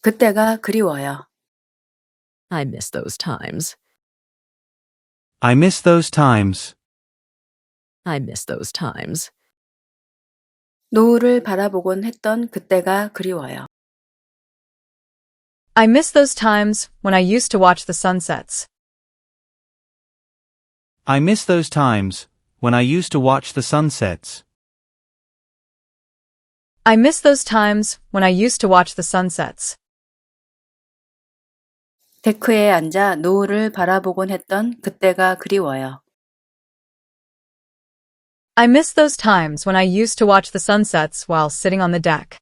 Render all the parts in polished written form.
그때가 그리워요. I miss those times. I miss those times. I miss those times. 노을을 바라보곤 했던 그때가 그리워요. I miss those times when I used to watch the sunsets. I miss those times when I used to watch the sunsets. I miss those times when I used to watch the sunsets. 데크에 앉아 노을을 바라보곤 했던 그때가 그리워요. I miss those times when I used to watch the sunsets while sitting on the deck.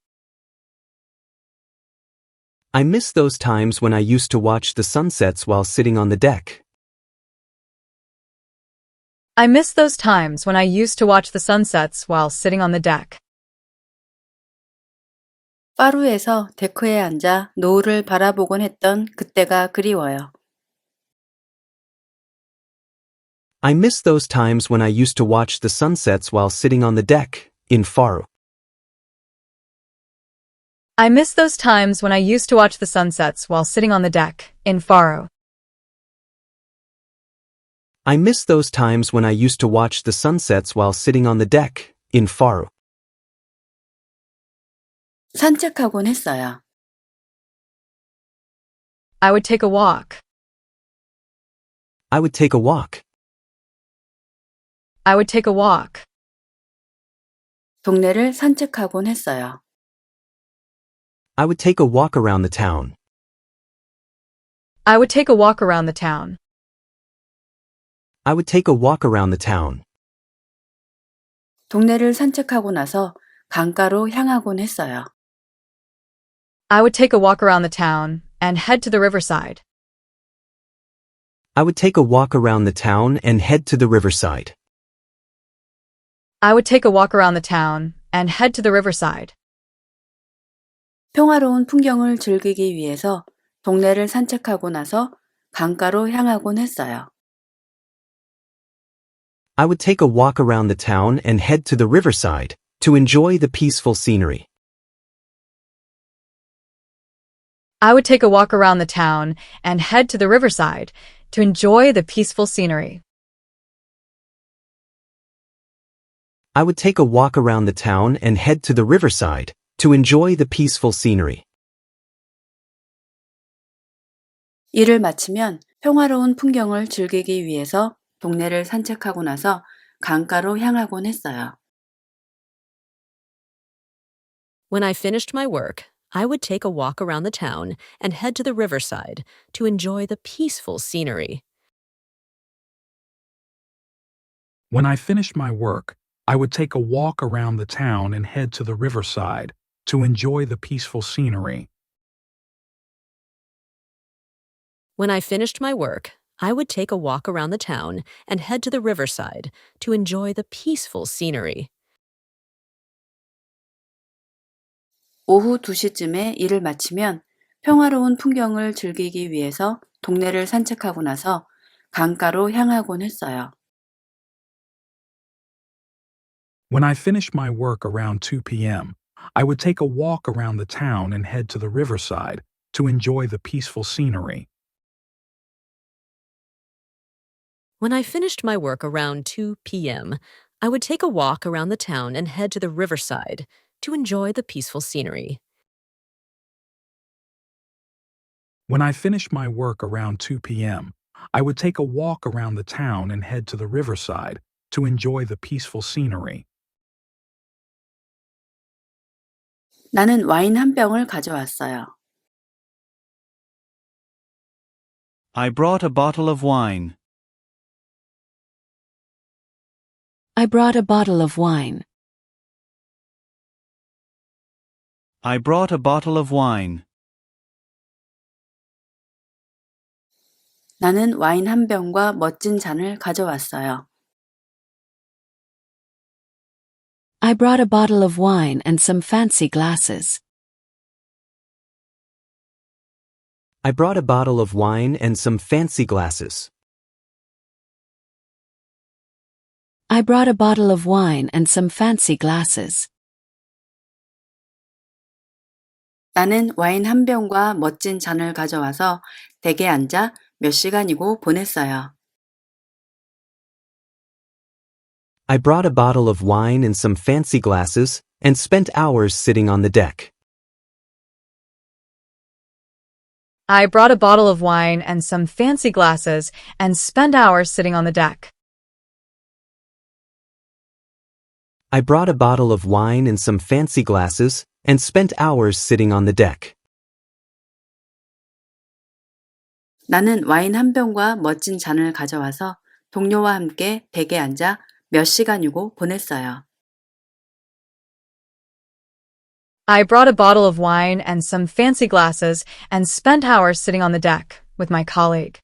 I miss those times when I used to watch the sunsets while sitting on the deck. I miss those times when I used to watch the sunsets while sitting on the deck. 파루에서 데크에 앉아 노을을 바라보곤 했던 그때가 그리워요. I miss those times when I used to watch the sunsets while sitting on the deck in Faro. I miss those times when I used to watch the sunsets while sitting on the deck in Faro. I miss those times when I used to watch the sunsets while sitting on the deck in Faro. 산책하곤 했어요. I would take a walk. I would take a walk. I would take a walk. 동네를 산책하곤 했어요. I would take a walk around the town. I would take a walk around the town. I would take a walk around the town. 동네를 산책하고 나서 강가로 향하곤 했어요. I would take a walk around the town and head to the riverside. I would take a walk around the town and head to the riverside. I would take a walk around the town and head to the riverside. 평화로운 풍경을 즐기기 위해서 동네를 산책하고 나서 강가로 향하곤 했어요. I would take a walk around the town and head to the riverside to enjoy the peaceful scenery. I would take a walk around the town and head to the riverside to enjoy the peaceful scenery. I would take a walk around the town and head to the riverside to enjoy the peaceful scenery. 일을 마치면 평화로운 풍경을 즐기기 위해서 동네를 산책하고 나서 강가로 향하곤 했어요. When I finished my work, I would take a walk around the town and head to the riverside to enjoy the peaceful scenery. When I finished my work, I would take a walk around the town and head to the riverside to enjoy the peaceful scenery. When I finished my work, I would take a walk around the town and head to the riverside to enjoy the peaceful scenery. 오후 2시쯤에 일을 마치면 평화로운 풍경을 즐기기 위해서 동네를 산책하고 나서 강가로 향하곤 했어요. When I finished my work around 2 p.m., I would take a walk around the town and head to the riverside to enjoy the peaceful scenery. When I finished my work around 2 p.m., I would take a walk around the town and head to the riverside to enjoy the peaceful scenery. When I finished my work around 2 p.m., I would take a walk around the town and head to the riverside to enjoy the peaceful scenery. 나는 와인 한 병을 가져왔어요. I brought a bottle of wine. I brought a bottle of wine. I brought a bottle of wine. 나는 와인 한 병과 멋진 잔을 가져왔어요. I brought a bottle of wine and some fancy glasses. I brought a bottle of wine and some fancy glasses. I brought a bottle of wine and some fancy glasses. 나는 와인 한 병과 멋진 잔을 가져와서 댁에 앉아 몇 시간이고 보냈어요. I brought a bottle of wine and some fancy glasses and spent hours sitting on the deck. I brought a bottle of wine and some fancy glasses and spent hours sitting on the deck. I brought a bottle of wine and some fancy glasses and spent hours sitting on the deck. 나는 와인 한 병과 멋진 잔을 가져와서 동료와 함께 댁에 앉아 몇 시간이고 보냈어요. I brought a bottle of wine and some fancy glasses and spent hours sitting on the deck with my colleague.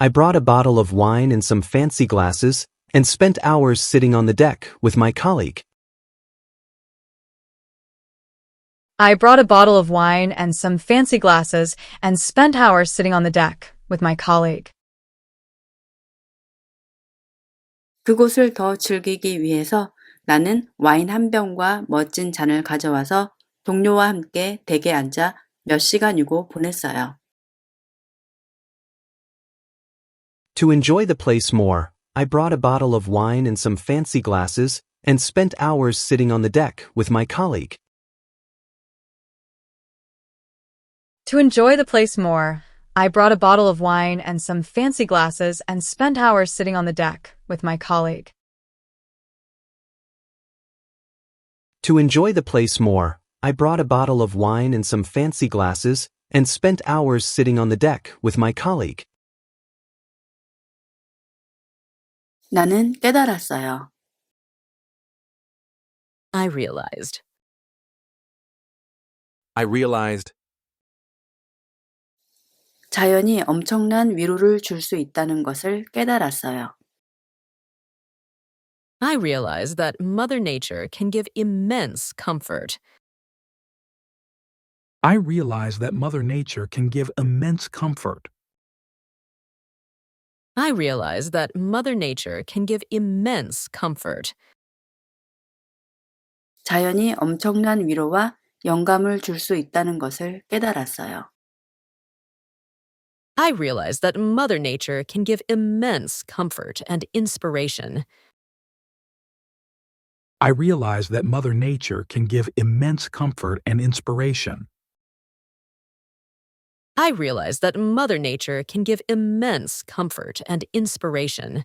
I brought a bottle of wine and some fancy glasses and spent hours sitting on the deck with my colleague. I brought a bottle of wine and some fancy glasses and spent hours sitting on the deck with my colleague. 그곳을 더 즐기기 위해서 나는 와인 한 병과 멋진 잔을 가져와서 동료와 함께 댁에 앉아 몇 시간이고 보냈어요. To enjoy the place more, I brought a bottle of wine and some fancy glasses and spent hours sitting on the deck with my colleague. To enjoy the place more, I brought a bottle of wine and some fancy glasses and spent hours sitting on the deck with my colleague. To enjoy the place more, I brought a bottle of wine and some fancy glasses and spent hours sitting on the deck with my colleague. 나는 깨달았어요. I realized. I realized. 자연이 엄청난 위로를 줄 수 있다는 것을 깨달았어요. I realized that Mother Nature can give immense comfort. I realize that Mother Nature can give immense comfort. I realized that Mother Nature can give immense comfort. 자연이 엄청난 위로와 영감을 줄 수 있다는 것을 깨달았어요. I realized that Mother Nature can give immense comfort and inspiration. I realize that Mother Nature can give immense comfort and inspiration. I realized that Mother Nature can give immense comfort and inspiration.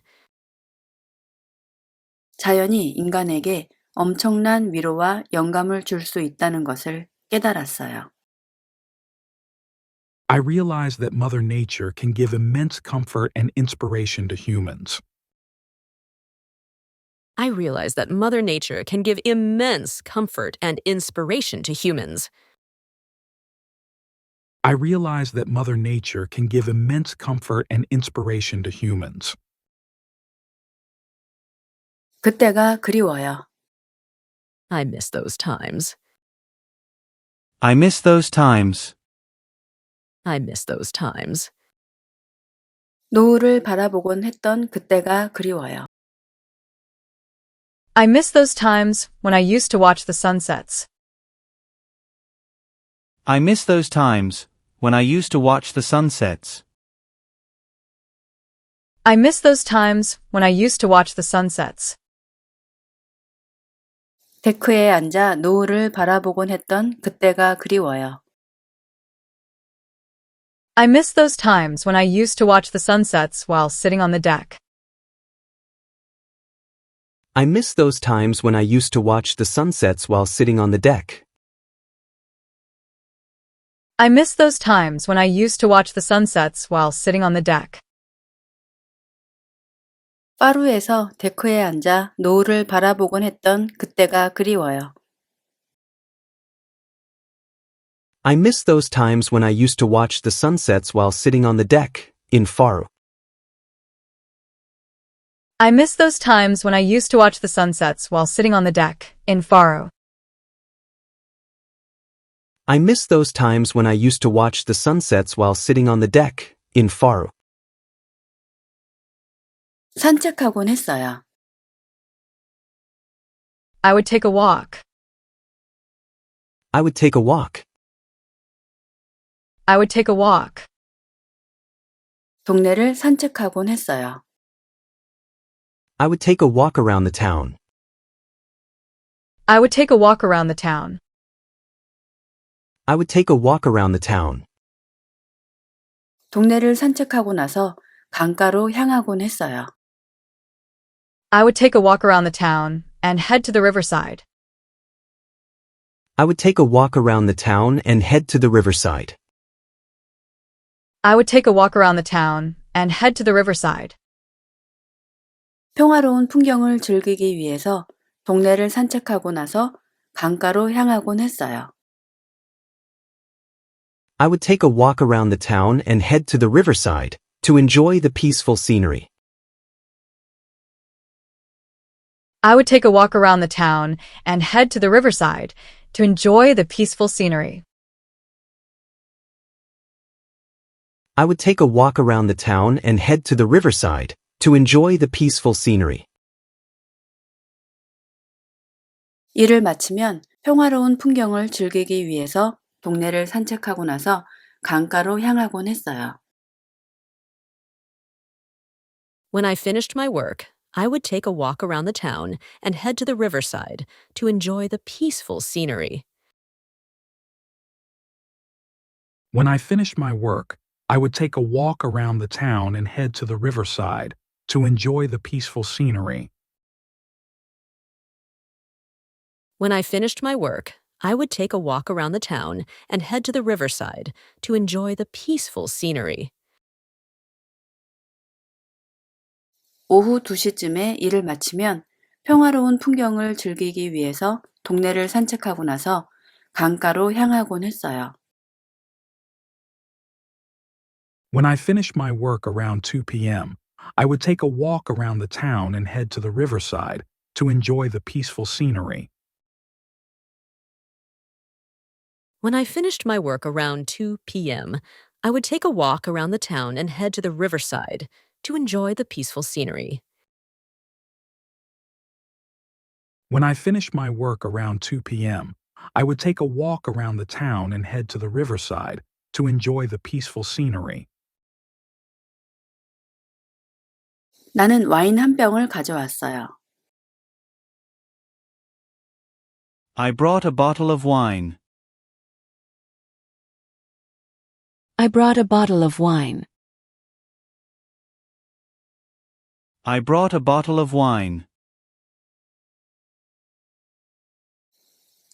자연이 인간에게 엄청난 위로와 영감을 줄 수 있다는 것을 깨달았어요. I realize that Mother Nature can give immense comfort and inspiration to humans. I realized that Mother Nature can give immense comfort and inspiration to humans. I realize that Mother Nature can give immense comfort and inspiration to humans. 그때가 그리워요. I miss those times. I miss those times. I miss those times. 노을을 바라보곤 했던 그때가 그리워요. I miss those times when I used to watch the sunsets. I miss those times when I used to watch the sunsets. I miss those times when I used to watch the sunsets. 데크에 앉아 노을을 바라보곤 했던 그때가 그리워요. I miss those times when I used to watch the sunsets while sitting on the deck. I miss those times when I used to watch the sunsets while sitting on the deck. I miss those times when I used to watch the sunsets while sitting on the deck. 파루에서 데크에 앉아 노을을 바라보곤 했던 그때가 그리워요. I miss those times when I used to watch the sunsets while sitting on the deck in Faru. I miss those times when I used to watch the sunsets while sitting on the deck in Faro. I miss those times when I used to watch the sunsets while sitting on the deck in Faru. 산책하곤 했어요. I would take a walk. I would take a walk. I would take a walk. 동네를 산책하곤 했어요. I would take a walk around the town. I would take a walk around the town. I would take a walk around the town. 동네를 산책하고 나서 강가로 향하곤 했어요. I would take a walk around the town and head to the riverside. I would take a walk around the town and head to the riverside. I would take a walk around the town and head to the riverside. 평화로운 풍경을 즐기기 위해서 동네를 산책하고 나서 강가로 향하곤 했어요. I would take a walk around the town and head to the riverside to enjoy the peaceful scenery. I would take a walk around the town and head to the riverside to enjoy the peaceful scenery. I would take a walk around the town and head to the riverside to enjoy the peaceful scenery. 일을 마치면 평화로운 풍경을 즐기기 위해서 동네를 산책하고 나서 강가로 향하곤 했어요. When I finished my work, I would take a walk around the town and head to the riverside to enjoy the peaceful scenery. When I finished my work, I would take a walk around the town and head to the riverside to enjoy the peaceful scenery. When I finished my work, I would take a walk around the town and head to the riverside to enjoy the peaceful scenery. 오후 2시쯤에 일을 마치면 평화로운 풍경을 즐기기 위해서 동네를 산책하고 나서 강가로 향하곤 했어요. When I finished my work around 2 p.m., I would take a walk around the town and head to the riverside to enjoy the peaceful scenery. When I finished my work around 2 p.m., I would take a walk around the town and head to the riverside to enjoy the peaceful scenery. When I finished my work around 2 p.m., I would take a walk around the town and head to the riverside to enjoy the peaceful scenery. 나는 와인 한 병을 가져왔어요. I brought a bottle of wine. I brought a bottle of wine. I brought a bottle of wine.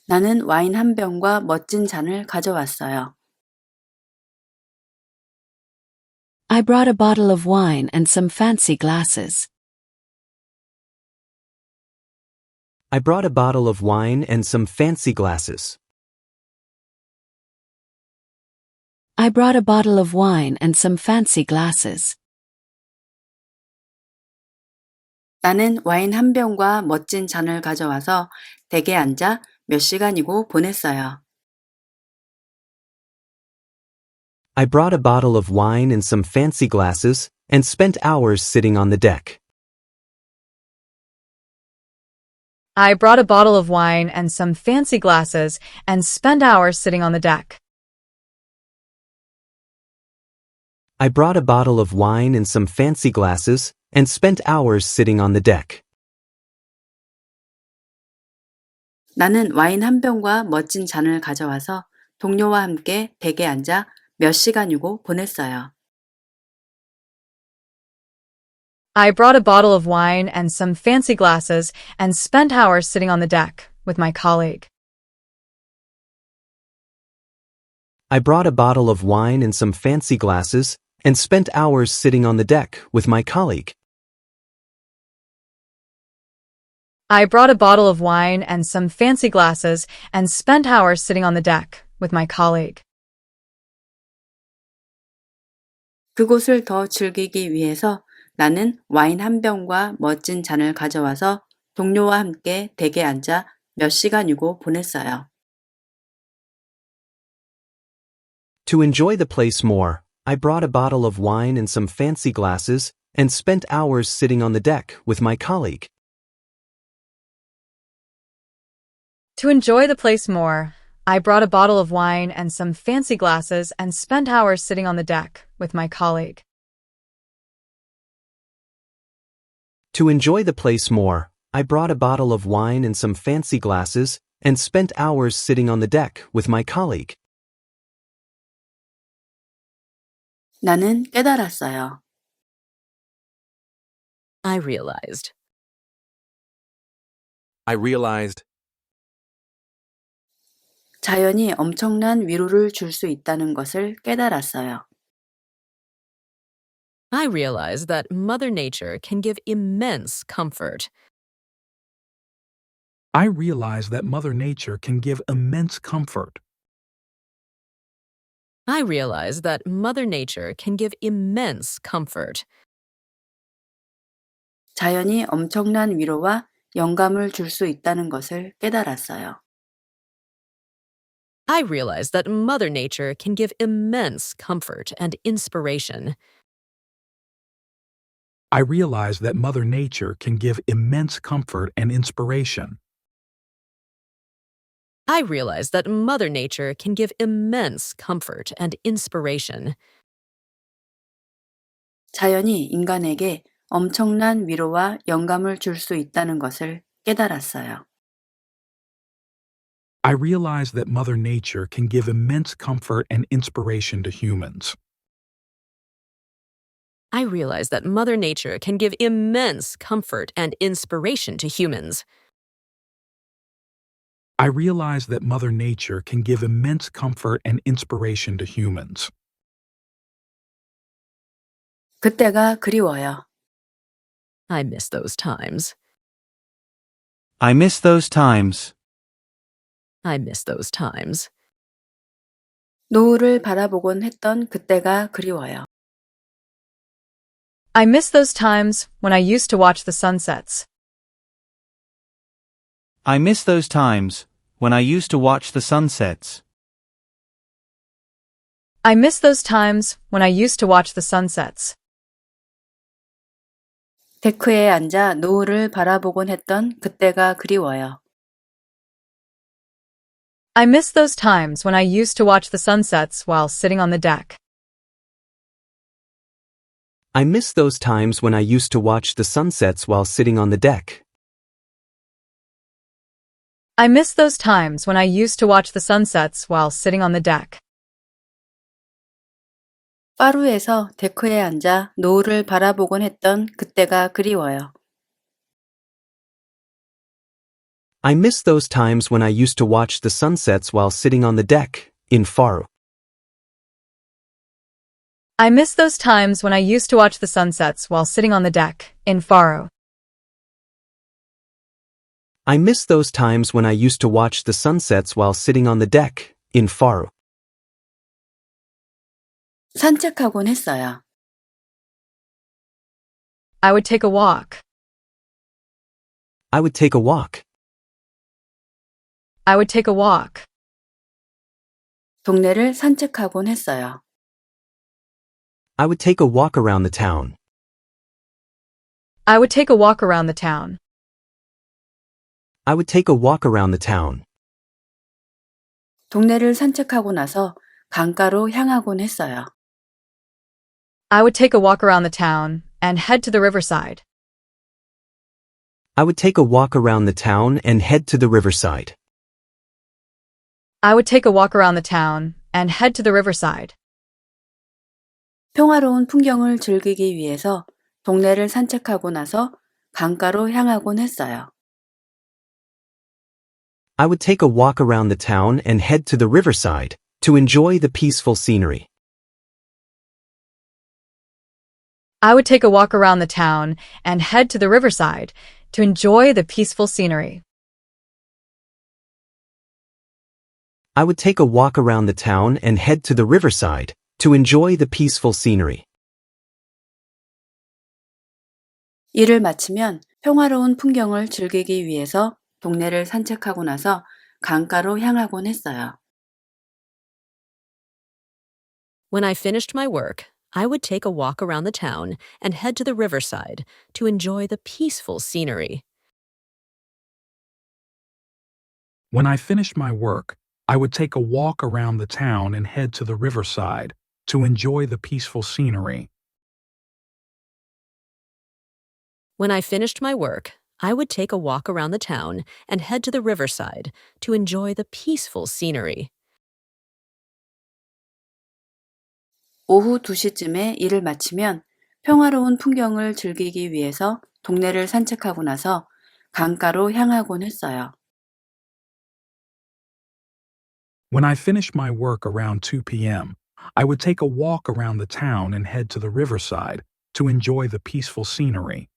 나는 와인 한 병과 멋진 잔을 가져왔어요. I brought a bottle of wine and some fancy glasses. I brought a bottle of wine and some fancy glasses. I brought a bottle of wine and some fancy glasses. 나는 와인 한 병과 멋진 잔을 가져와서 댁에 앉아 몇 시간이고 보냈어요. I brought a bottle of wine and some fancy glasses and spent hours sitting on the deck. I brought a bottle of wine and some fancy glasses and spent hours sitting on the deck. I brought a bottle of wine and some fancy glasses and spent hours sitting on the deck. 나는 와인 한 병과 멋진 잔을 가져와서 동료와 함께 댁에 앉아 몇 시간이고 보냈어요. I brought a bottle of wine and some fancy glasses and spent hours sitting on the deck with my colleague. I brought a bottle of wine and some fancy glasses and spent hours sitting on the deck with my colleague. I brought a bottle of wine and some fancy glasses and spent hours sitting on the deck with my colleague. 그곳을 더 즐기기 위해서 나는 와인 한 병과 멋진 잔을 가져와서 동료와 함께 댁에 앉아 몇 시간이고 보냈어요. To enjoy the place more, I brought a bottle of wine and some fancy glasses and spent hours sitting on the deck with my colleague. To enjoy the place more, I brought a bottle of wine and some fancy glasses and spent hours sitting on the deck with my colleague. To enjoy the place more, I brought a bottle of wine and some fancy glasses and spent hours sitting on the deck with my colleague. 나는 깨달았어요. I realized. I realized. 자연이 엄청난 위로를 줄 수 있다는 것을 깨달았어요. I realized that Mother Nature can give immense comfort. I realize that Mother Nature can give immense comfort. I realized that Mother Nature can give immense comfort. 자연이 엄청난 위로와 영감을 줄 수 있다는 것을 깨달았어요. I realized that Mother Nature can give immense comfort and inspiration. I realize that Mother Nature can give immense comfort and inspiration. I realized that Mother Nature can give immense comfort and inspiration. 자연이 인간에게 엄청난 위로와 영감을 줄 수 있다는 것을 깨달았어요. I realize that Mother Nature can give immense comfort and inspiration to humans. I realized that Mother Nature can give immense comfort and inspiration to humans. I realize that Mother Nature can give immense comfort and inspiration to humans. 그때가 그리워요. I miss those times. I miss those times. I miss those times. 노을을 바라보곤 했던 그때가 그리워요. I miss those times when I used to watch the sunsets. I miss those times when I used to watch the sunsets. I miss those times when I used to watch the sunsets. 데크에 앉아 노을을 바라보곤 했던 그때가 그리워요. I miss those times when I used to watch the sunsets while sitting on the deck. I miss those times when I used to watch the sunsets while sitting on the deck. I miss those times when I used to watch the sunsets while sitting on the deck. 파루에서 데크에 앉아 노을을 바라보곤 했던 그때가 그리워요. I miss those times when I used to watch the sunsets while sitting on the deck in Faru. I miss those times when I used to watch the sunsets while sitting on the deck in Faro. I miss those times when I used to watch the sunsets while sitting on the deck in Faru. 산책하곤 했어요. I would take a walk. I would take a walk. I would take a walk. 동네를 산책하곤 했어요. I would take a walk around the town. I would take a walk around the town. I would take a walk around the town. 동네를 산책하고 나서 강가로 향하곤 했어요. I would take a walk around the town and head to the riverside. I would take a walk around the town and head to the riverside. I would take a walk around the town and head to the riverside. 평화로운 풍경을 즐기기 위해서 동네를 산책하고 나서 강가로 향하곤 했어요. I would take a walk around the town and head to the riverside to enjoy the peaceful scenery. I would take a walk around the town and head to the riverside to enjoy the peaceful scenery. I would take a walk around the town and head to the riverside to enjoy the peaceful scenery. 일을 마치면 평화로운 풍경을 즐기기 위해서 동네를 산책하고 나서 강가로 향하곤 했어요. When I finished my work, I would take a walk around the town and head to the riverside to enjoy the peaceful scenery. When I finished my work, I would take a walk around the town and head to the riverside to enjoy the peaceful scenery. When I finished my work, I would take a walk around the town and head to the riverside to enjoy the peaceful scenery. 오후 2시쯤에 일을 마치면 평화로운 풍경을 즐기기 위해서 동네를 산책하고 나서 강가로 향하곤 했어요. When I finished my work around 2 p.m., I would take a walk around the town and head to the riverside to enjoy the peaceful scenery.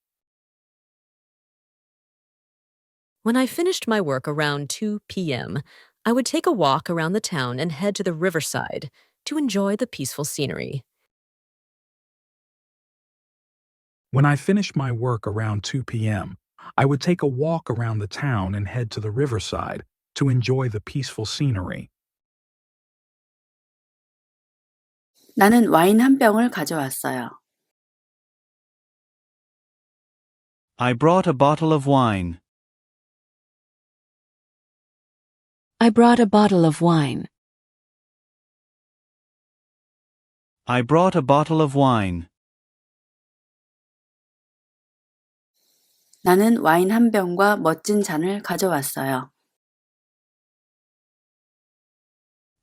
When I finished my work around 2 p.m., I would take a walk around the town and head to the riverside to enjoy the peaceful scenery. When I finished my work around 2 p.m., I would take a walk around the town and head to the riverside to enjoy the peaceful scenery. 나는 와인 한 병을 가져왔어요. I brought a bottle of wine. I brought a bottle of wine. I brought a bottle of wine. 나는 와인 한 병과 멋진 잔을 가져왔어요.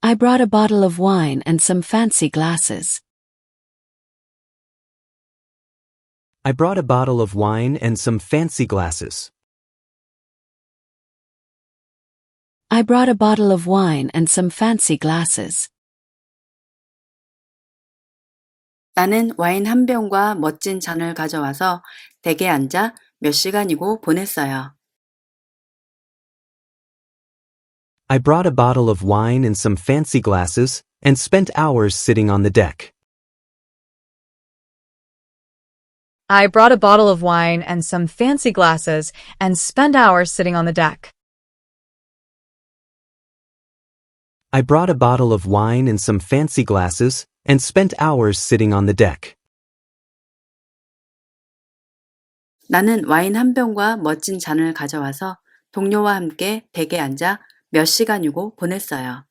I brought a bottle of wine and some fancy glasses. I brought a bottle of wine and some fancy glasses. I brought a bottle of wine and some fancy glasses. 나는 와인 한 병과 멋진 잔을 가져와서 댁에 앉아 몇 시간이고 보냈어요. I brought a bottle of wine and some fancy glasses and spent hours sitting on the deck. I brought a bottle of wine and some fancy glasses and spent hours sitting on the deck. I brought a bottle of wine and some fancy glasses and spent hours sitting on the deck. 나는 와인 한 병과 멋진 잔을 가져와서 동료와 함께 댁에 앉아 몇 시간이고 보냈어요.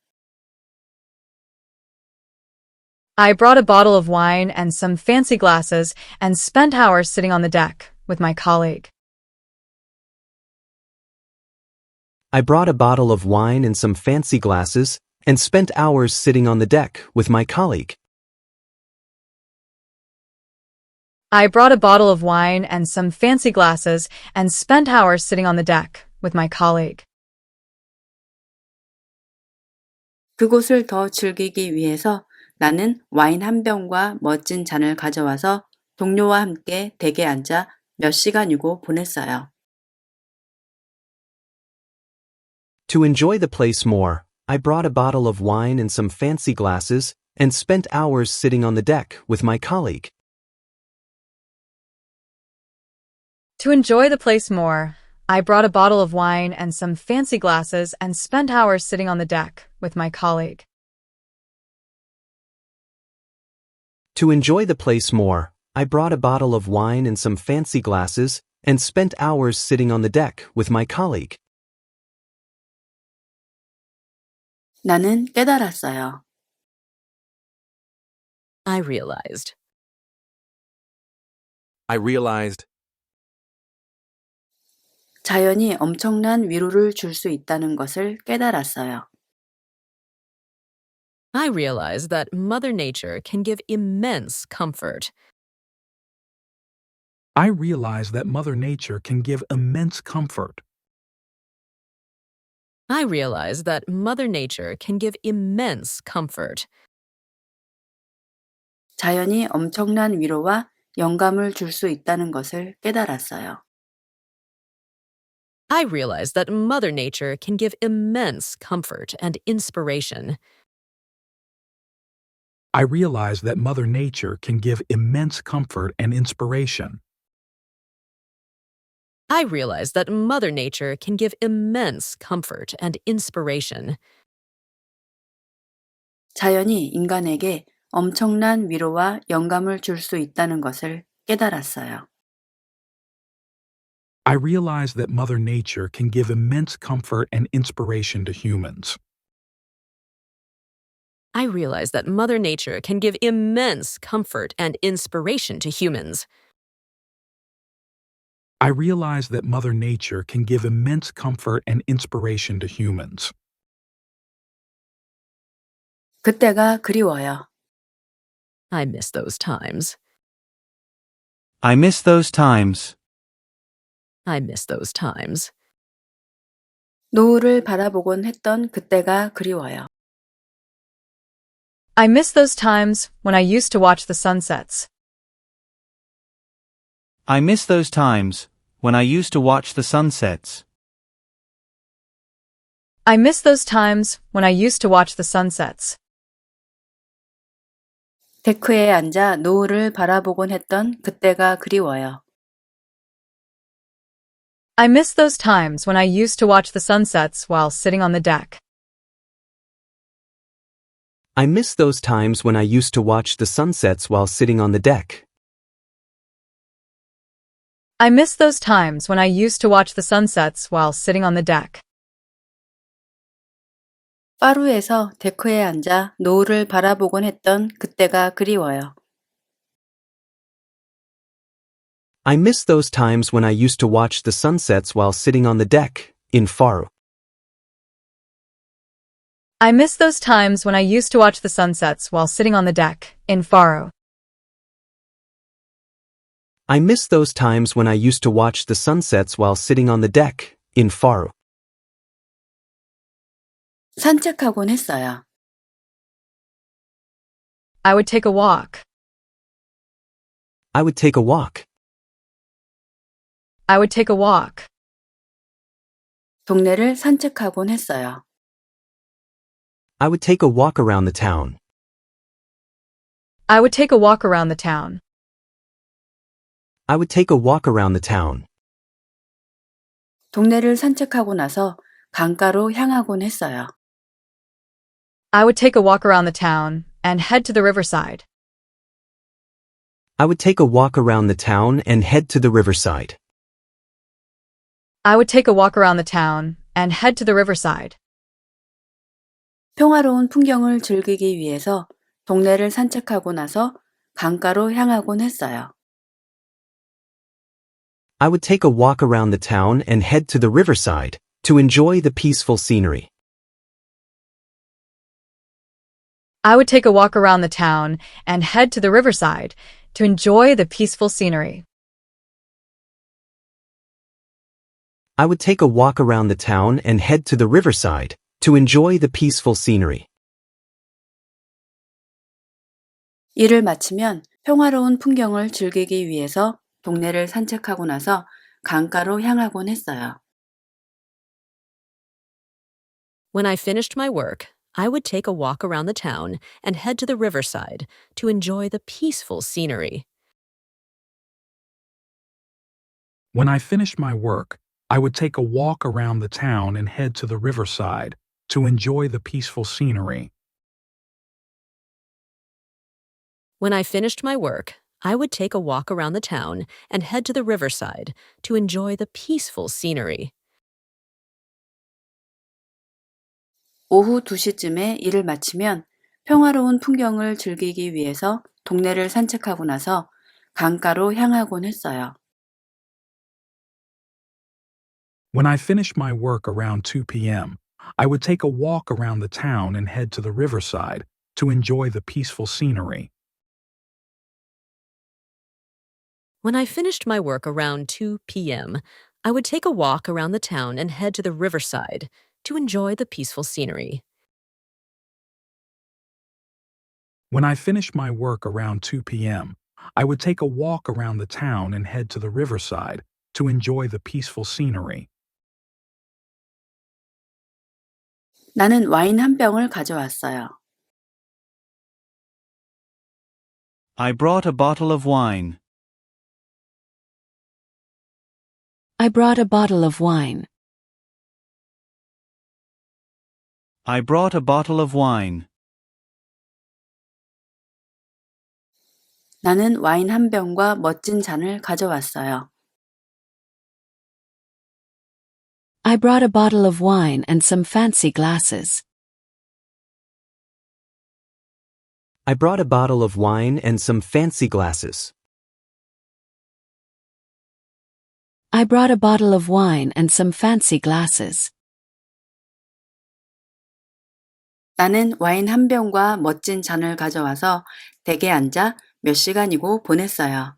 I brought a bottle of wine and some fancy glasses and spent hours sitting on the deck with my colleague. I brought a bottle of wine and some fancy glasses and spent hours sitting on the deck with my colleague. I brought a bottle of wine and some fancy glasses and spent hours sitting on the deck with my colleague. 그곳을 더 즐기기 위해서 나는 와인 한 병과 멋진 잔을 가져와서 동료와 함께 댁에 앉아 몇 시간이고 보냈어요. To enjoy the place more, I brought a bottle of wine and some fancy glasses and spent hours sitting on the deck with my colleague. To enjoy the place more, I brought a bottle of wine and some fancy glasses and spent hours sitting on the deck with my colleague. To enjoy the place more, I brought a bottle of wine and some fancy glasses and spent hours sitting on the deck with my colleague. 나는 깨달았어요. I realized. I realized 자연이 엄청난 위로를 줄 수 있다는 것을 깨달았어요. I realized that Mother Nature can give immense comfort. I realized that Mother Nature can give immense comfort. I realized that Mother Nature can give immense comfort. 자연이 엄청난 위로와 영감을 줄 수 있다는 것을 깨달았어요. I realized that Mother Nature can give immense comfort and inspiration. I realized that Mother Nature can give immense comfort and inspiration. I realized that Mother Nature can give immense comfort and inspiration. 자연이 인간에게 엄청난 위로와 영감을 줄 수 있다는 것을 깨달았어요. I realized that Mother Nature can give immense comfort and inspiration to humans. I realize that Mother Nature can give immense comfort and inspiration to humans. I realize that Mother Nature can give immense comfort and inspiration to humans. 그때가 그리워요. I miss those times. I miss those times. I miss those times. 노을을 바라보곤 했던 그때가 그리워요. I miss those times when I used to watch the sunsets. I miss those times when I used to watch the sunsets. I miss those times when I used to watch the sunsets. 데크에 앉아 노을을 바라보곤 했던 그때가 그리워요. I miss those times when I used to watch the sunsets while sitting on the deck. I miss those times when I used to watch the sunsets while sitting on the deck. I miss those times when I used to watch the sunsets while sitting on the deck. 파루에서 데크에 앉아 노을을 바라보곤 했던 그때가 그리워요. I miss those times when I used to watch the sunsets while sitting on the deck in Faru. I miss those times when I used to watch the sunsets while sitting on the deck in Faro. I miss those times when I used to watch the sunsets while sitting on the deck in Faru. 산책하곤 했어요. I would take a walk. I would take a walk. I would take a walk. 동네를 산책하곤 했어요. I would take a walk around the town. I would take a walk around the town. I would take a walk around the town. 동네를 산책하고 나서 강가로 향하곤 했어요. I would take a walk around the town and head to the riverside. I would take a walk around the town and head to the riverside. I would take a walk around the town and head to the riverside. 평화로운 풍경을 즐기기 위해서 동네를 산책하고 나서 강가로 향하곤 했어요. I would take a walk around the town and head to the riverside to enjoy the peaceful scenery. I would take a walk around the town and head to the riverside to enjoy the peaceful scenery. I would take a walk around the town and head to the riverside to enjoy the peaceful scenery. 일을 마치면 평화로운 풍경을 즐기기 위해서 동네를 산책하고 나서 강가로 향하곤 했어요. When I finished my work, I would take a walk around the town and head to the riverside to enjoy the peaceful scenery. When I finished my work, I would take a walk around the town and head to the riverside to enjoy the peaceful scenery. When I finished my work, I would take a walk around the town and head to the riverside to enjoy the peaceful scenery. 오후 2시쯤에 일을 마치면 평화로운 풍경을 즐기기 위해서 동네를 산책하고 나서 강가로 향하곤 했어요. When I finished my work around 2 p.m., I would take a walk around the town and head to the riverside to enjoy the peaceful scenery. When I finished my work around 2 p.m., I would take a walk around the town and head to the riverside to enjoy the peaceful scenery. When I finished my work around 2 p.m., I would take a walk around the town and head to the riverside to enjoy the peaceful scenery. 나는 와인 한 병을 가져왔어요. I brought a bottle of wine. I brought a bottle of wine. I brought a bottle of wine. 나는 와인 한 병과 멋진 잔을 가져왔어요. I brought a bottle of wine and some fancy glasses. I brought a bottle of wine and some fancy glasses. I brought a bottle of wine and some fancy glasses. 나는 와인 한 병과 멋진 잔을 가져와서 댁에 앉아 몇 시간이고 보냈어요.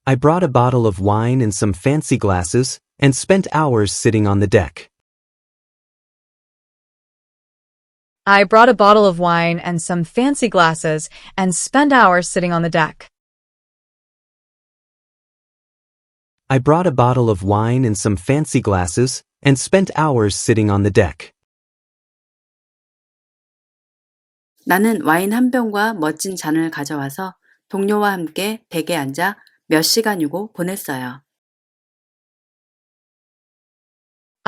I brought a bottle of wine and some fancy glasses and spent hours sitting on the deck. I brought a bottle of wine and some fancy glasses and spent hours sitting on the deck. I brought a bottle of wine and some fancy glasses and spent hours sitting on the deck. 나는 와인 한 병과 멋진 잔을 가져와서 동료와 함께 댁에 앉아 몇 시간이고 보냈어요.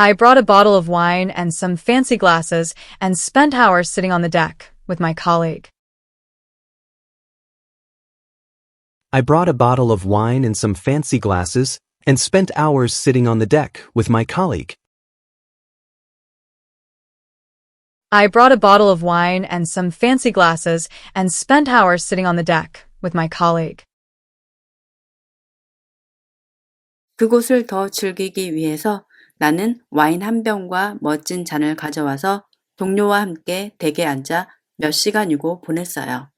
I brought a bottle of wine and some fancy glasses and spent hours sitting on the deck with my colleague. I brought a bottle of wine and some fancy glasses and spent hours sitting on the deck with my colleague. I brought a bottle of wine and some fancy glasses and spent hours sitting on the deck with my colleague. 그곳을 더 즐기기 위해서 나는 와인 한 병과 멋진 잔을 가져와서 동료와 함께 댁에 앉아 몇 시간이고 보냈어요.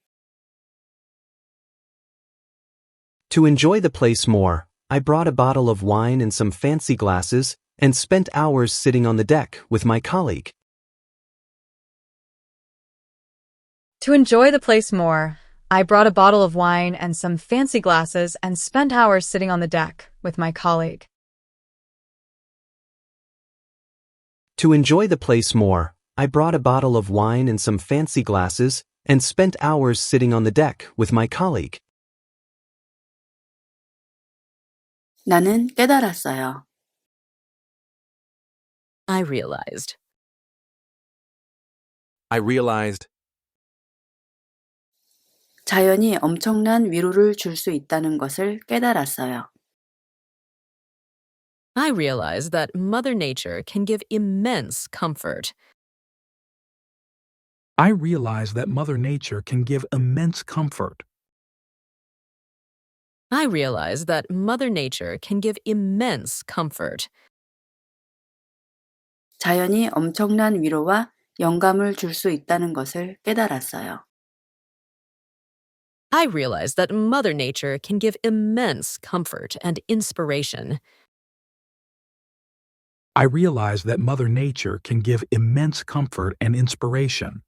To enjoy the place more, I brought a bottle of wine and some fancy glasses and spent hours sitting on the deck with my colleague. To enjoy the place more, I brought a bottle of wine and some fancy glasses and spent hours sitting on the deck with my colleague. To enjoy the place more, I brought a bottle of wine and some fancy glasses and spent hours sitting on the deck with my colleague. 나는 깨달았어요. I realized. I realized. 자연이 엄청난 위로를 줄 수 있다는 것을 깨달았어요. I realized that Mother Nature can give immense comfort. I realize that Mother Nature can give immense comfort. I realized that Mother Nature can give immense comfort. 자연이 엄청난 위로와 영감을 줄 수 있다는 것을 깨달았어요. I realized that Mother Nature can give immense comfort and inspiration. I realize that Mother Nature can give immense comfort and inspiration.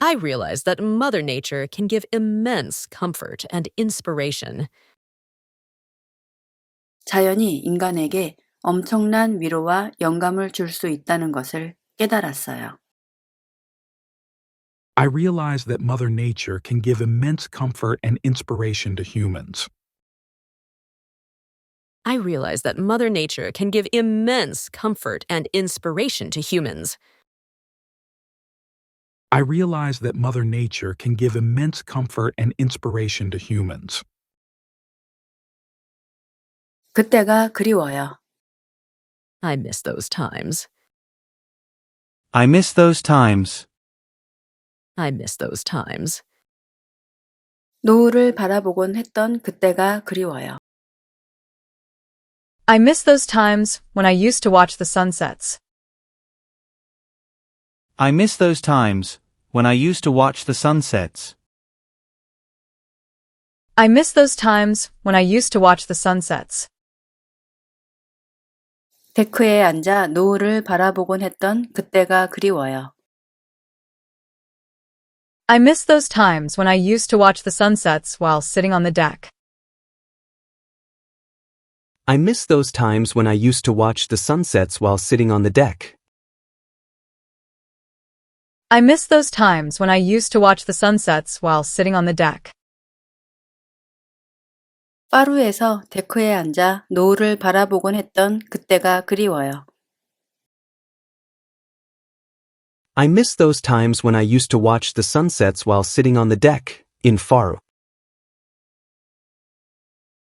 I realized that Mother Nature can give immense comfort and inspiration. 자연이 인간에게 엄청난 위로와 영감을 줄 수 있다는 것을 깨달았어요. I realize that Mother Nature can give immense comfort and inspiration to humans. I realized that Mother Nature can give immense comfort and inspiration to humans. I realize that Mother Nature can give immense comfort and inspiration to humans. 그때가 그리워요. I miss those times. I miss those times. I miss those times. 노을을 바라보곤 했던 그때가 그리워요. I miss those times when I used to watch the sunsets. I miss those times when I used to watch the sunsets. I miss those times when I used to watch the sunsets. 데크에 앉아 노을을 바라보곤 했던 그때가 그리워요. I miss those times when I used to watch the sunsets while sitting on the deck. I miss those times when I used to watch the sunsets while sitting on the deck. I miss those times when I used to watch the sunsets while sitting on the deck. 파루에서 데크에 앉아 노을을 바라보곤 했던 그때가 그리워요. I miss those times when I used to watch the sunsets while sitting on the deck in Faru.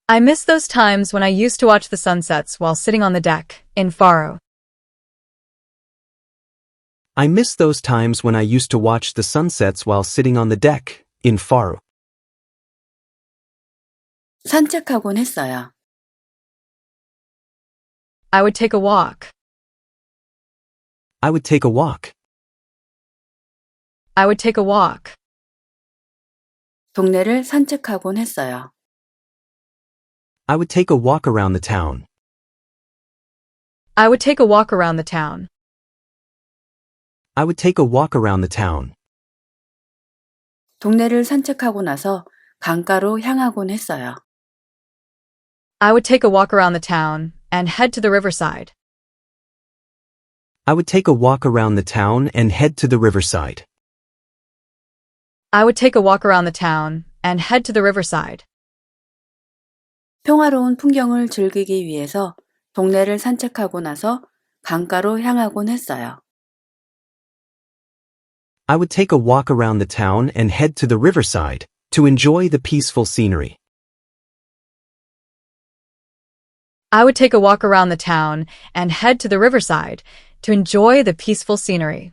I miss those times when I used to watch the sunsets while sitting on the deck in Faro. I miss those times when I used to watch the sunsets while sitting on the deck in Faru. 산책하곤 했어요. I would take a walk. I would take a walk. I would take a walk. 동네를 산책하곤 했어요. I would take a walk around the town. I would take a walk around the town. I would take a walk around the town. 동네를 산책하고 나서 강가로 향하곤 했어요. I would take a walk around the town and head to the riverside. I would take a walk around the town and head to the riverside. I would take a walk around the town and head to the riverside. 평화로운 풍경을 즐기기 위해서 동네를 산책하고 나서 강가로 향하곤 했어요. I would take a walk around the town and head to the riverside to enjoy the peaceful scenery. I would take a walk around the town and head to the riverside to enjoy the peaceful scenery.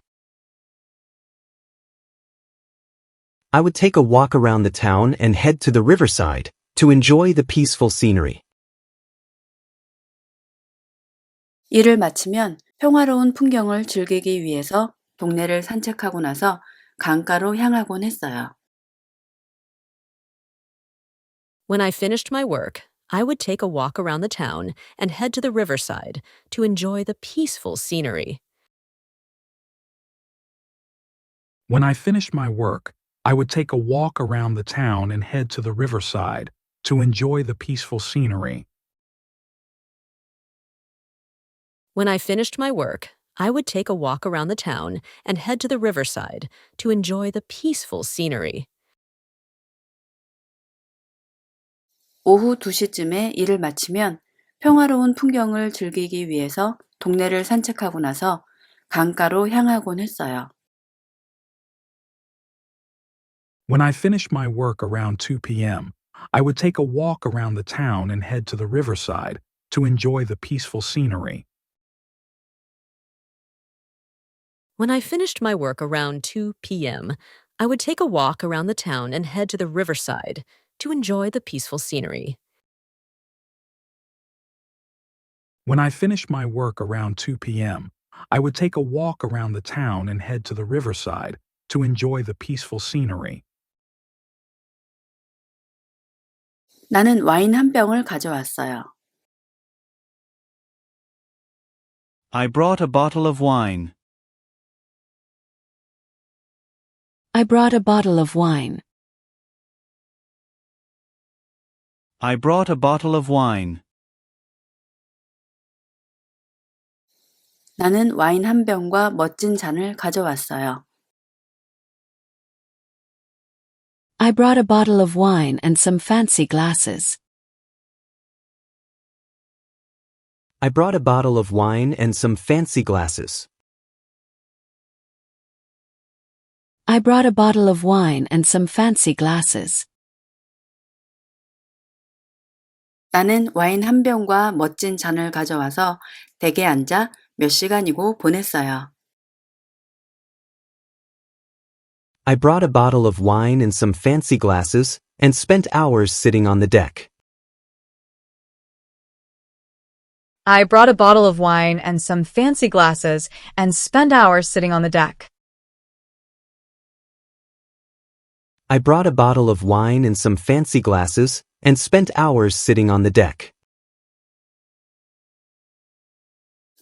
I would take a walk around the town and head to the riverside to enjoy the peaceful scenery. 일을 마치면 평화로운 풍경을 즐기기 위해서 동네를 산책하고 나서 강가로 향하곤 했어요. When I finished my work, I would take a walk around the town and head to the riverside to enjoy the peaceful scenery. When I finished my work, I would take a walk around the town and head to the riverside to enjoy the peaceful scenery. When I finished my work, I would take a walk around the town and head to the riverside to enjoy the peaceful scenery. 오후 2시쯤에 일을 마치면 평화로운 풍경을 즐기기 위해서 동네를 산책하고 나서 강가로 향하곤 했어요. When I finished my work around 2 p.m., I would take a walk around the town and head to the riverside to enjoy the peaceful scenery. When I finished my work around 2 p.m., I would take a walk around the town and head to the riverside to enjoy the peaceful scenery. When I finished my work around 2 p.m., I would take a walk around the town and head to the riverside to enjoy the peaceful scenery. 나는 와인 한 병을 가져왔어요. I brought a bottle of wine. I brought a bottle of wine. I brought a bottle of wine. 나는 와인 한 병과 멋진 잔을 가져왔어요. I brought a bottle of wine and some fancy glasses. I brought a bottle of wine and some fancy glasses. I brought a bottle of wine and some fancy glasses. 나는 와인 한 병과 멋진 잔을 가져와서 댁에 앉아 몇 시간이고 보냈어요. I brought a bottle of wine and some fancy glasses and spent hours sitting on the deck. I brought a bottle of wine and some fancy glasses and spent hours sitting on the deck. I brought a bottle of wine and some fancy glasses and spent hours sitting on the deck.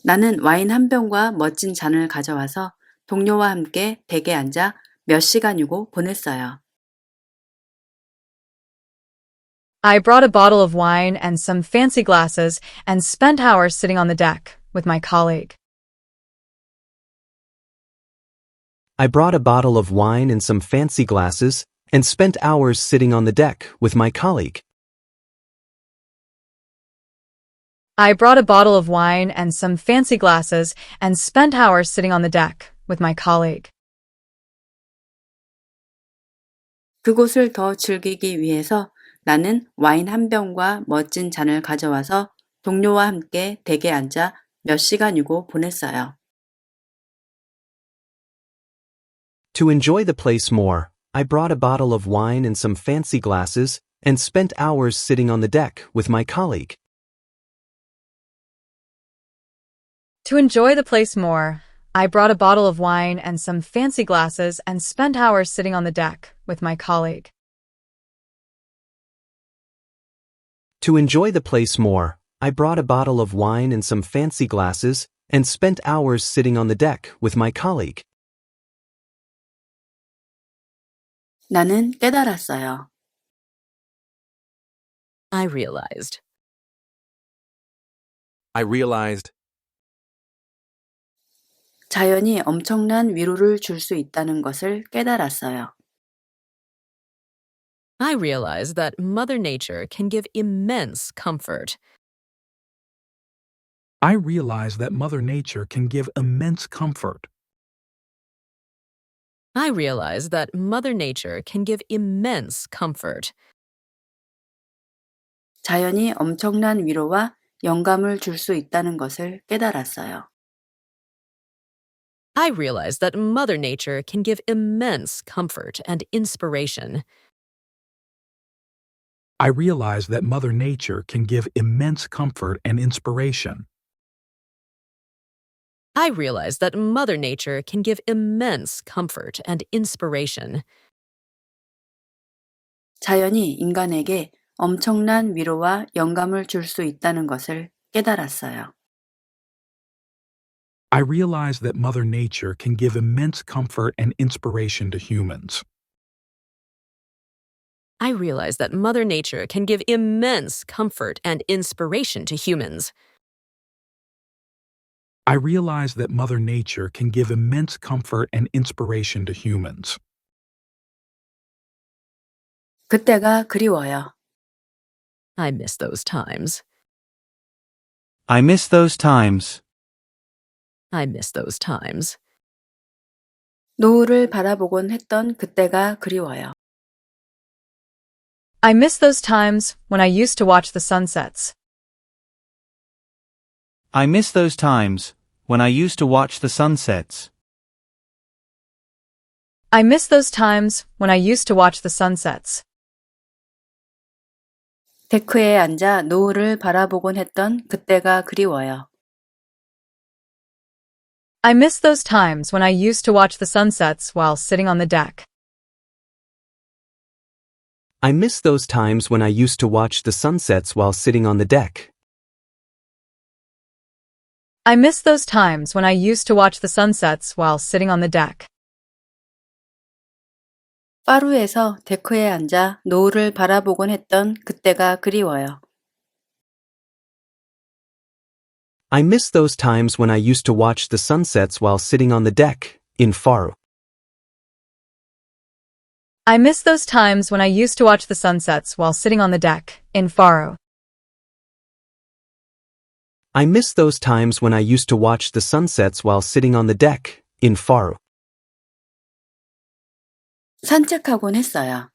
나는 와인 한 병과 멋진 잔을 가져와서 동료와 함께 댁에 앉아 몇 시간이고 보냈어요. I brought a bottle of wine and some fancy glasses and spent hours sitting on the deck with my colleague. I brought a bottle of wine and some fancy glasses and spent hours sitting on the deck with my colleague. I brought a bottle of wine and some fancy glasses and spent hours sitting on the deck with my colleague. 그곳을 더 즐기기 위해서 나는 와인 한 병과 멋진 잔을 가져와서 동료와 함께 댁에 앉아 몇 시간이고 보냈어요. To enjoy the place more, I brought a bottle of wine and some fancy glasses and spent hours sitting on the deck with my colleague. To enjoy the place more, I brought a bottle of wine and some fancy glasses and spent hours sitting on the deck with my colleague. To enjoy the place more, I brought a bottle of wine and some fancy glasses and spent hours sitting on the deck with my colleague. 나는 깨달았어요. I realized. I realized. 자연이 엄청난 위로를 줄 수 있다는 것을 깨달았어요. I realized that Mother Nature can give immense comfort. I realize that Mother Nature can give immense comfort. I realized that Mother Nature can give immense comfort. 자연이 엄청난 위로와 영감을 줄 수 있다는 것을 깨달았어요. I realized that Mother Nature can give immense comfort and inspiration. I realize that Mother Nature can give immense comfort and inspiration. I realized that Mother Nature can give immense comfort and inspiration. 자연이 인간에게 엄청난 위로와 영감을 줄 수 있다는 것을 깨달았어요. I realize that Mother Nature can give immense comfort and inspiration to humans. I realized that Mother Nature can give immense comfort and inspiration to humans. I realize that Mother Nature can give immense comfort and inspiration to humans. 그때가 그리워요. I miss those times. I miss those times. I miss those times. 노을을 바라보곤 했던 그때가 그리워요. I miss those times when I used to watch the sunsets. I miss those times when I used to watch the sunsets. I miss those times when I used to watch the sunsets. 데크에 앉아 노을을 바라보곤 했던 그때가 그리워요. I miss those times when I used to watch the sunsets while sitting on the deck. I miss those times when I used to watch the sunsets while sitting on the deck. I miss those times when I used to watch the sunsets while sitting on the deck. 파루에서 데크에 앉아 노을을 바라보곤 했던 그때가 그리워요. I miss those times when I used to watch the sunsets while sitting on the deck in Faru. I miss those times when I used to watch the sunsets while sitting on the deck in Faro. I miss those times when I used to watch the sunsets while sitting on the deck in Faru. 산책하곤 했어요.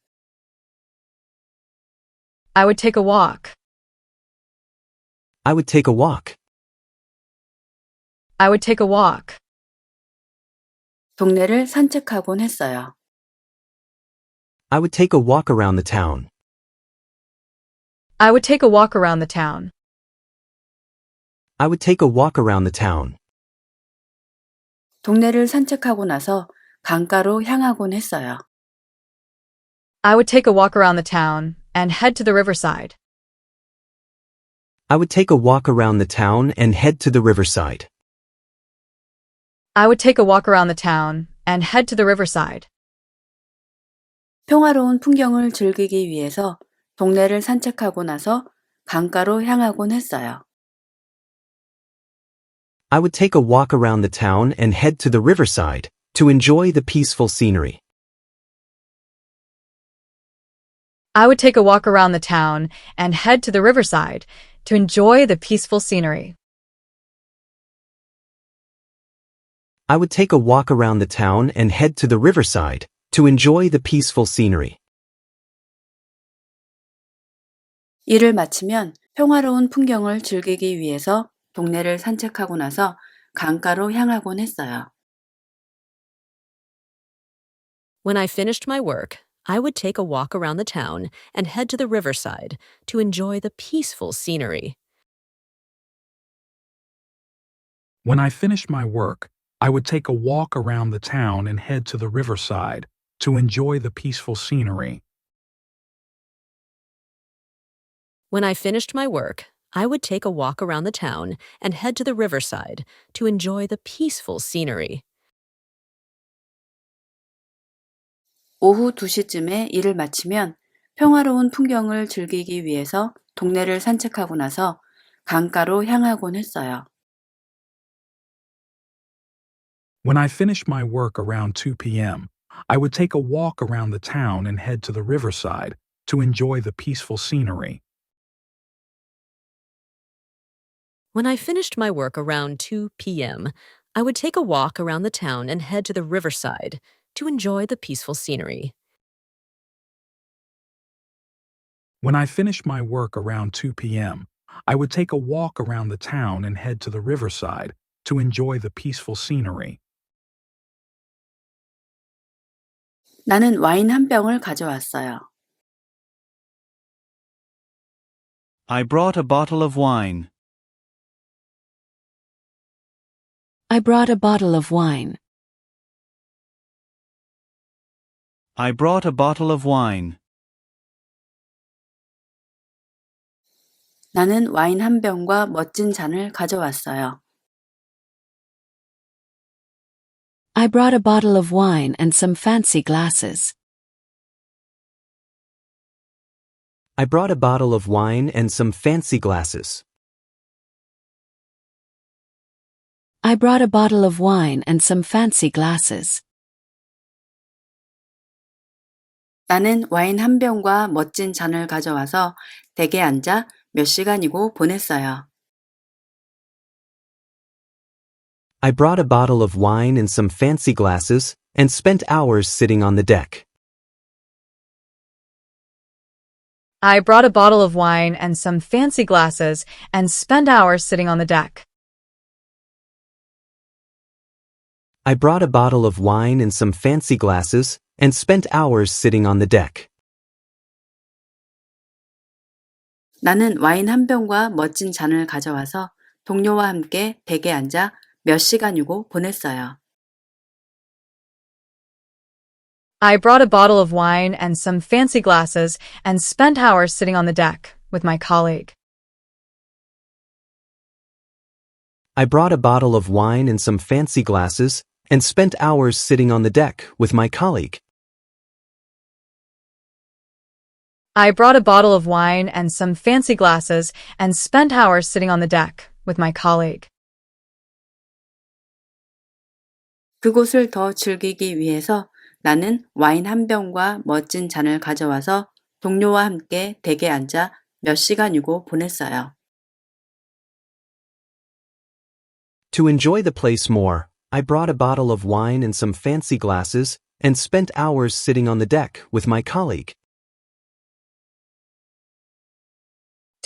I would take a walk. I would take a walk. I would take a walk. 동네를 산책하곤 했어요. I would take a walk around the town. I would take a walk around the town. I would take a walk around the town. 동네를 산책하고 나서 강가로 향하곤 했어요. I would take a walk around the town and head to the riverside. I would take a walk around the town and head to the riverside. I would take a walk around the town and head to the riverside. 평화로운 풍경을 즐기기 위해서 동네를 산책하고 나서 강가로 향하곤 했어요. I would take a walk around the town and head to the riverside to enjoy the peaceful scenery. I would take a walk around the town and head to the riverside to enjoy the peaceful scenery. I would take a walk around the town and head to the riverside to enjoy the peaceful scenery. 일을 마치면 평화로운 풍경을 즐기기 위해서 동네를 산책하고 나서 강가로 향하곤 했어요. When I finished my work, I would take a walk around the town and head to the riverside to enjoy the peaceful scenery. When I finished my work, I would take a walk around the town and head to the riverside to enjoy the peaceful scenery. When I finished my work, I would take a walk around the town and head to the riverside to enjoy the peaceful scenery. 오후 2시쯤에 일을 마치면 평화로운 풍경을 즐기기 위해서 동네를 산책하고 나서 강가로 향하곤 했어요. When I finished my work around 2 p.m., I would take a walk around the town and head to the riverside to enjoy the peaceful scenery. When I finished my work around 2 p.m., I would take a walk around the town and head to the riverside to enjoy the peaceful scenery. When I finished my work around 2 p.m., I would take a walk around the town and head to the riverside to enjoy the peaceful scenery. 나는 와인 한 병을 가져왔어요. I brought a bottle of wine. I brought a bottle of wine. I brought a bottle of wine. 나는 와인 한 병과 멋진 잔을 가져왔어요. I brought a bottle of wine and some fancy glasses. I brought a bottle of wine and some fancy glasses. I brought a bottle of wine and some fancy glasses. 나는 와인 한 병과 멋진 잔을 가져와서 댁에 앉아 몇 시간이고 보냈어요. I brought a bottle of wine and some fancy glasses and spent hours sitting on the deck. I brought a bottle of wine and some fancy glasses and spent hours sitting on the deck. I brought a bottle of wine and some fancy glasses and spent hours sitting on the deck. 나는 와인 한 병과 멋진 잔을 가져와서 동료와 함께 댁에 앉아 몇 시간이고 보냈어요. I brought a bottle of wine and some fancy glasses and spent hours sitting on the deck with my colleague. I brought a bottle of wine and some fancy glasses and spent hours sitting on the deck with my colleague. I brought a bottle of wine and some fancy glasses and spent hours sitting on the deck with my colleague. 그곳을 더 즐기기 위해서 나는 와인 한 병과 멋진 잔을 가져와서 동료와 함께 댁에 앉아 몇 시간이고 보냈어요. To enjoy the place more, I brought a bottle of wine and some fancy glasses and spent hours sitting on the deck with my colleague.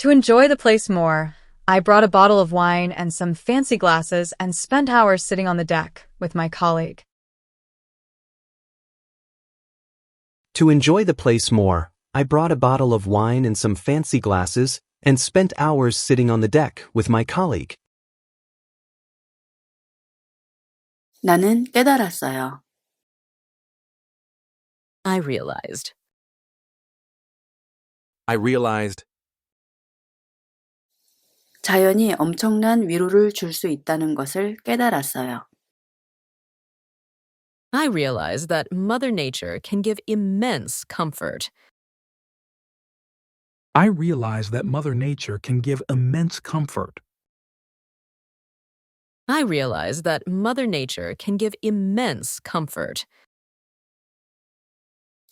To enjoy the place more, I brought a bottle of wine and some fancy glasses and spent hours sitting on the deck with my colleague. To enjoy the place more, I brought a bottle of wine and some fancy glasses and spent hours sitting on the deck with my colleague. 나는 깨달았어요. I realized. I realized 자연이 엄청난 위로를 줄 수 있다는 것을 깨달았어요. I realized that Mother Nature can give immense comfort. I realized that Mother Nature can give immense comfort. I realized that Mother Nature can give immense comfort.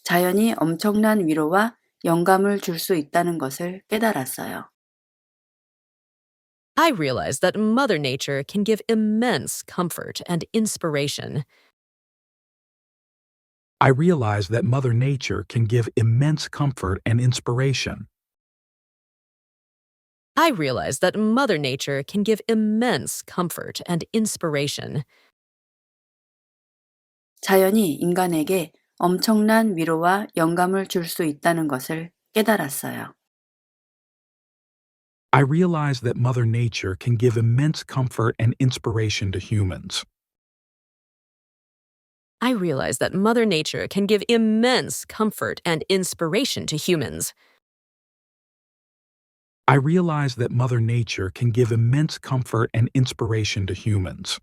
자연이 엄청난 위로와 영감을 줄 수 있다는 것을 깨달았어요. I realized that Mother Nature can give immense comfort and inspiration. I realized that Mother Nature can give immense comfort and inspiration. I realized that Mother Nature can give immense comfort and inspiration. 자연이 인간에게 엄청난 위로와 영감을 줄 수 있다는 것을 깨달았어요. I realized that Mother Nature can give immense comfort and inspiration to humans. I realized that Mother Nature can give immense comfort and inspiration to humans. I realized that Mother Nature can give immense comfort and inspiration to humans.